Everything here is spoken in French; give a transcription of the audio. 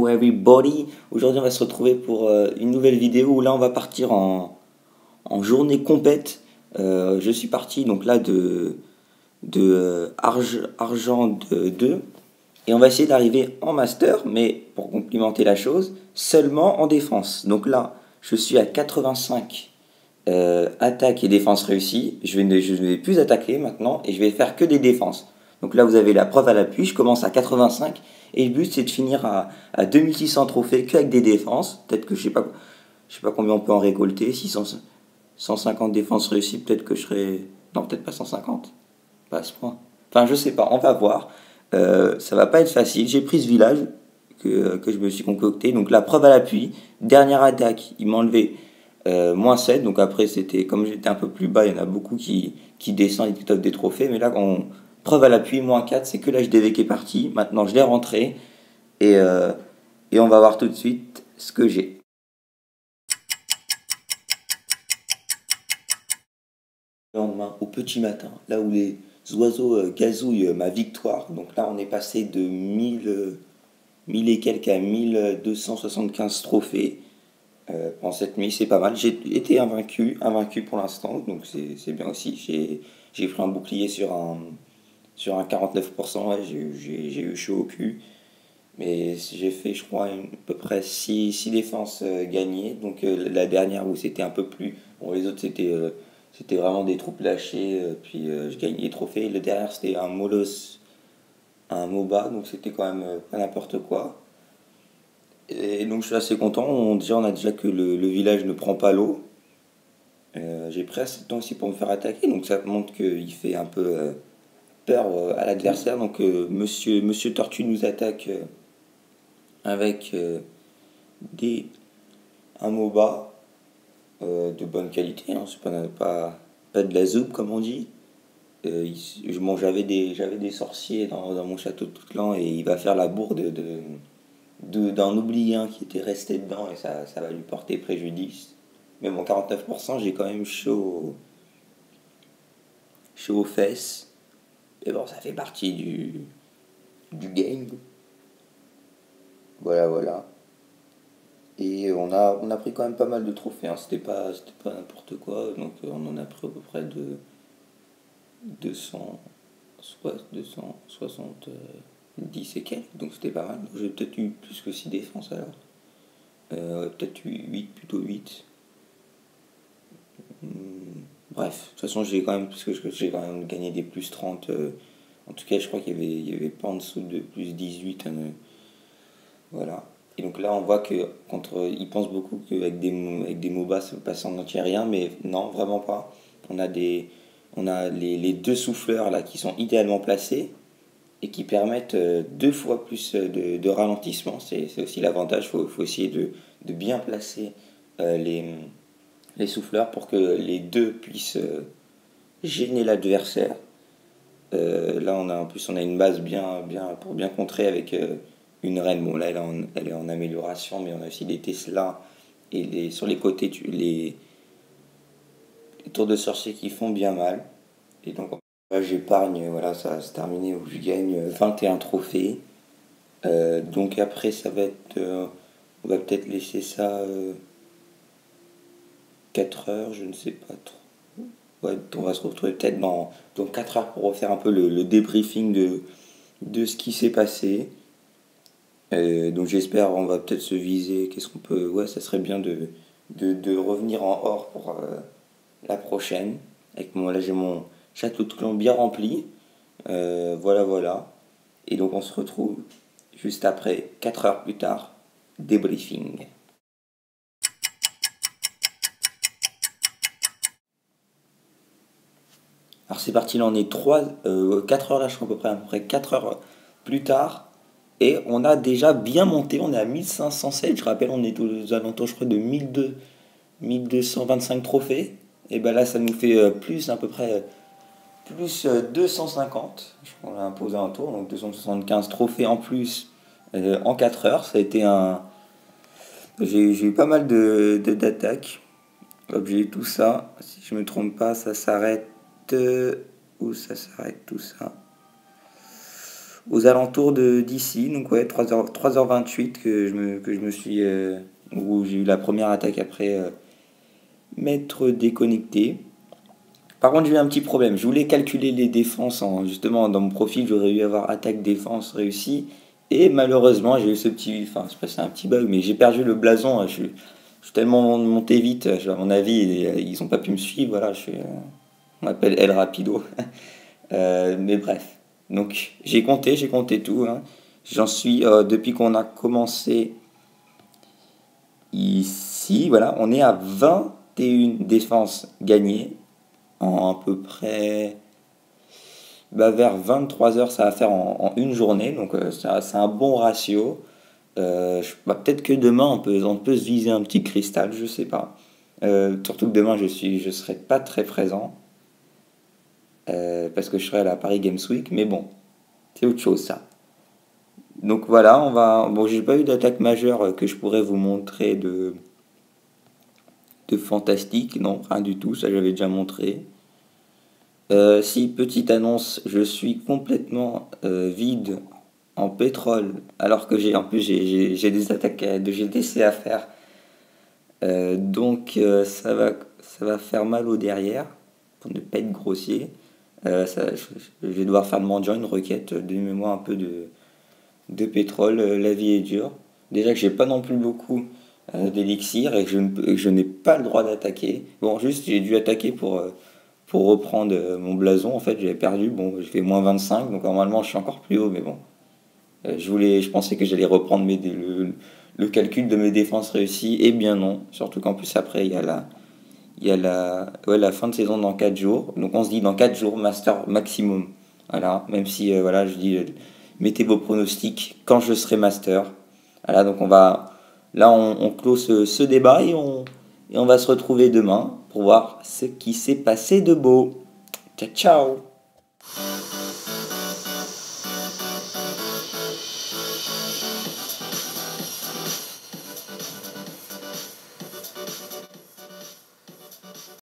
Hello everybody! Aujourd'hui on va se retrouver pour une nouvelle vidéo où là on va partir en journée complète. Je suis parti donc là de Argent 2 et on va essayer d'arriver en master, mais pour complimenter la chose, seulement en défense. Donc là je suis à 85 attaque et défense réussie. Je ne vais plus attaquer maintenant et je vais faire que des défenses. Donc là vous avez la preuve à l'appui, je commence à 85 et le but c'est de finir à 2600 trophées qu'avec des défenses. Peut-être que je sais pas combien on peut en récolter, 150 défenses réussies, peut-être que je serai... Non, peut-être pas 150, pas à ce point. Enfin je sais pas, on va voir. Ça va pas être facile, j'ai pris ce village que je me suis concocté. Donc la preuve à l'appui, dernière attaque, il m'a enlevé moins 7, donc après c'était comme j'étais un peu plus bas, il y en a beaucoup qui descendent et qui toffent des trophées, mais là preuve à l'appui, moins 4, c'est que l'HDV qui est parti, maintenant je l'ai rentré, et, euh, et on va voir tout de suite ce que j'ai. Le lendemain, au petit matin, là où les oiseaux gazouillent ma victoire, donc là on est passé de 1000 et quelques à 1275 trophées. Pendant cette nuit, c'est pas mal. J'ai été invaincu pour l'instant, donc c'est bien aussi. J'ai pris un bouclier sur un 49%, ouais, j'ai eu chaud au cul. Mais j'ai fait, je crois, à peu près 6 défenses gagnées. Donc la dernière où c'était un peu plus... Bon, les autres, c'était vraiment des troupes lâchées, puis je gagnais les trophées. Le dernier, c'était un Molos, un MOBA, donc c'était quand même pas n'importe quoi. Et donc je suis assez content. On a déjà que le village ne prend pas l'eau. J'ai pris assez de temps aussi pour me faire attaquer, donc ça montre qu'il fait un peu peur à l'adversaire. Donc Monsieur Tortue nous attaque avec des, un MOBA de bonne qualité, hein. C'est pas de la zoupe comme on dit. Bon, j'avais des sorciers dans mon château de Toutlan et il va faire la bourde d'un oublié qui était resté dedans et ça va lui porter préjudice. Mais bon, 49%, j'ai quand même chaud aux fesses. Mais bon, ça fait partie du game. Voilà, voilà. Et on a pris quand même pas mal de trophées, hein. C'était pas n'importe quoi. Donc on en a pris à peu près de 200, soit 270 et quelques. Donc c'était pas mal. J'ai peut-être eu plus que 6 défenses alors. Peut-être 8, plutôt 8. Bref, de toute façon, j'ai quand même gagné des plus 30. En tout cas, je crois il y avait pas en dessous de plus 18. Voilà. Et donc là, on voit que ils pensent beaucoup qu'avec avec des MOBA, ça peut passer en entier rien, mais non, vraiment pas. On a les deux souffleurs là qui sont idéalement placés et qui permettent 2 fois plus de ralentissement. C'est aussi l'avantage. Faut essayer de bien placer euh, les, les souffleurs pour que les deux puissent gêner l'adversaire. Là, en plus, on a une base pour bien contrer avec une reine. Bon, là, elle est en amélioration, mais on a aussi des Tesla et sur les côtés, les tours de sorcier qui font bien mal. Et donc, là, j'épargne, voilà, ça va se terminer où je gagne 21 trophées. Donc, après, ça va être. On va peut-être laisser ça 4 heures, je ne sais pas trop. Ouais, on va se retrouver peut-être dans 4 heures pour refaire un peu le débriefing de ce qui s'est passé. Donc j'espère, on va peut-être se viser. Qu'est-ce qu'on peut. Ouais, ça serait bien de revenir en or pour la prochaine. Là, j'ai mon château de clan bien rempli. Voilà, voilà. Et donc on se retrouve juste après, 4 heures plus tard, débriefing. Alors c'est parti, là on est 4 heures là, je crois à peu près 4 heures plus tard. Et on a déjà bien monté, on est à 1507. Je rappelle, on est aux alentours, je crois, de 1225 trophées. Et ben là, ça nous fait plus, à peu près, plus 250. Je crois qu'on a imposé un tour, donc 275 trophées en plus en 4 heures. Ça a été un. J'ai eu pas mal d'attaques. Hop, j'ai eu tout ça. Si je me trompe pas, ça s'arrête. Où ça s'arrête tout ça? aux alentours d'ici, donc ouais, 3h28 que je me suis... où j'ai eu la première attaque après m'être déconnecté. Par contre, j'ai eu un petit problème. Je voulais calculer les défenses. Justement, dans mon profil, j'aurais dû avoir attaque-défense réussie. Et malheureusement, j'ai eu ce petit... Enfin, c'est un petit bug, mais j'ai perdu le blason. Je suis tellement monté vite, à mon avis, ils n'ont pas pu me suivre. Voilà, on m'appelle El Rapido. Mais bref. Donc, j'ai compté tout, hein. J'en suis, depuis qu'on a commencé ici, voilà, on est à 21 défenses gagnées en à peu près, bah, vers 23 heures, ça va faire en une journée, donc c'est un bon ratio. Bah, peut-être que demain on peut se viser un petit cristal, je sais pas. Surtout que demain je serai pas très présent parce que je serai à la Paris Games Week, mais bon, c'est autre chose ça. Donc voilà, bon, j'ai pas eu d'attaque majeure que je pourrais vous montrer de fantastique, non, rien du tout, ça j'avais déjà montré. Si, petite annonce, je suis complètement vide en pétrole, alors que en plus j'ai des attaques de GTC à faire. Donc ça va faire mal au derrière, pour ne pas être grossier. Je vais devoir faire de mendiant une requête, donnez-moi un peu de pétrole, la vie est dure. Déjà que j'ai pas non plus beaucoup d'élixir et que je n'ai pas le droit d'attaquer. Bon, juste j'ai dû attaquer pour reprendre mon blason. En fait, j'avais perdu. Bon, j'ai fait -25, donc normalement je suis encore plus haut, mais bon. Je pensais que j'allais reprendre le calcul de mes défenses réussies, et bien non. Surtout qu'en plus après, ouais, la fin de saison dans 4 jours. Donc on se dit dans 4 jours, master maximum. Voilà, même si voilà, je dis, mettez vos pronostics quand je serai master. Voilà, donc là on clôt ce débat et on va se retrouver demain pour voir ce qui s'est passé de beau. Ciao, ciao!